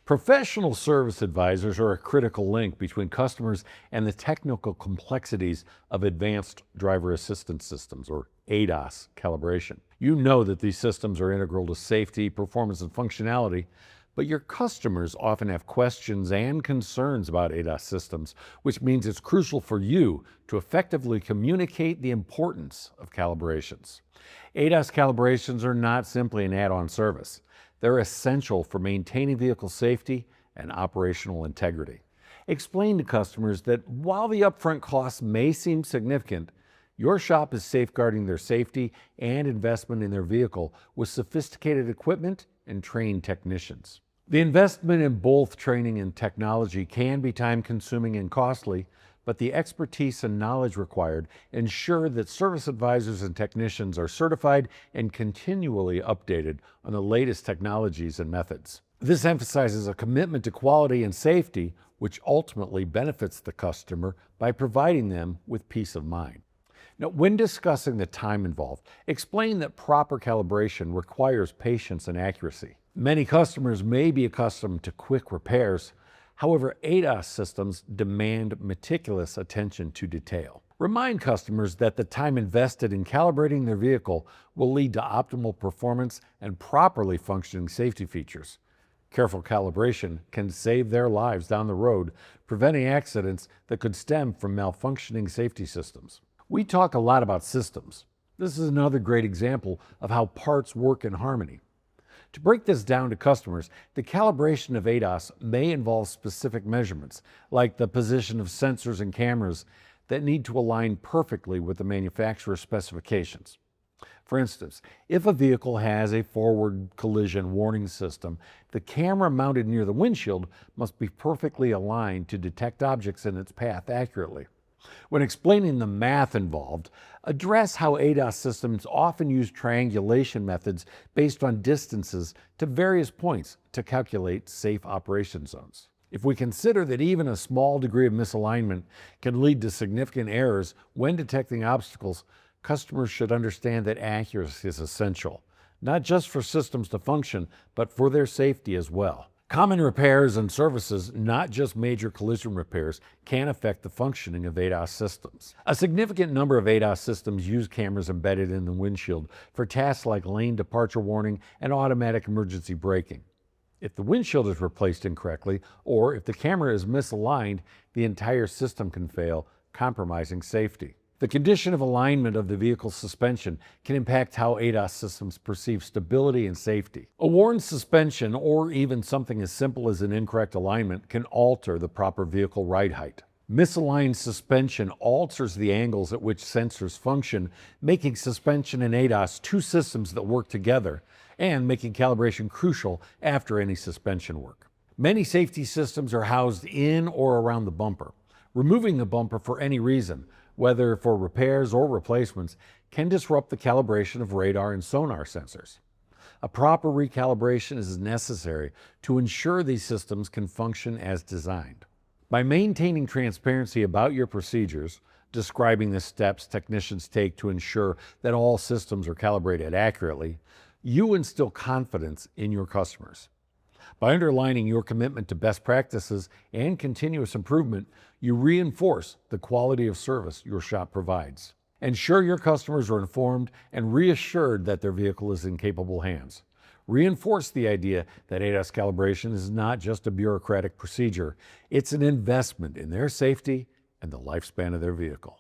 Professional service advisors are a critical link between customers and the technical complexities of advanced driver assistance systems, or ADAS calibration. You know that these systems are integral to safety, performance, and functionality, but your customers often have questions and concerns about ADAS systems, which means it's crucial for you to effectively communicate the importance of calibrations. ADAS calibrations are not simply an add-on service. They're essential for maintaining vehicle safety and operational integrity. Explain to customers that while the upfront costs may seem significant, your shop is safeguarding their safety and investment in their vehicle with sophisticated equipment and trained technicians. The investment in both training and technology can be time-consuming and costly, but the expertise and knowledge required ensure that service advisors and technicians are certified and continually updated on the latest technologies and methods. This emphasizes a commitment to quality and safety, which ultimately benefits the customer by providing them with peace of mind. Now, when discussing the time involved, explain that proper calibration requires patience and accuracy. Many customers may be accustomed to quick repairs. However, ADAS systems demand meticulous attention to detail. Remind customers that the time invested in calibrating their vehicle will lead to optimal performance and properly functioning safety features. Careful calibration can save their lives down the road, preventing accidents that could stem from malfunctioning safety systems. We talk a lot about systems. This is another great example of how parts work in harmony. To break this down to customers, the calibration of ADAS may involve specific measurements, like the position of sensors and cameras that need to align perfectly with the manufacturer's specifications. For instance, if a vehicle has a forward collision warning system, the camera mounted near the windshield must be perfectly aligned to detect objects in its path accurately. When explaining the math involved, address how ADAS systems often use triangulation methods based on distances to various points to calculate safe operation zones. If we consider that even a small degree of misalignment can lead to significant errors when detecting obstacles, customers should understand that accuracy is essential, not just for systems to function, but for their safety as well. Common repairs and services, not just major collision repairs, can affect the functioning of ADAS systems. A significant number of ADAS systems use cameras embedded in the windshield for tasks like lane departure warning and automatic emergency braking. If the windshield is replaced incorrectly, or if the camera is misaligned, the entire system can fail, compromising safety. The condition of alignment of the vehicle's suspension can impact how ADAS systems perceive stability and safety. A worn suspension, or even something as simple as an incorrect alignment, can alter the proper vehicle ride height. Misaligned suspension alters the angles at which sensors function, making suspension and ADAS two systems that work together, and making calibration crucial after any suspension work. Many safety systems are housed in or around the bumper. Removing the bumper for any reason, whether for repairs or replacements, can disrupt the calibration of radar and sonar sensors. A proper recalibration is necessary to ensure these systems can function as designed. By maintaining transparency about your procedures, describing the steps technicians take to ensure that all systems are calibrated accurately, you instill confidence in your customers. By underlining your commitment to best practices and continuous improvement, you reinforce the quality of service your shop provides. Ensure your customers are informed and reassured that their vehicle is in capable hands. Reinforce the idea that ADAS calibration is not just a bureaucratic procedure, it's an investment in their safety and the lifespan of their vehicle.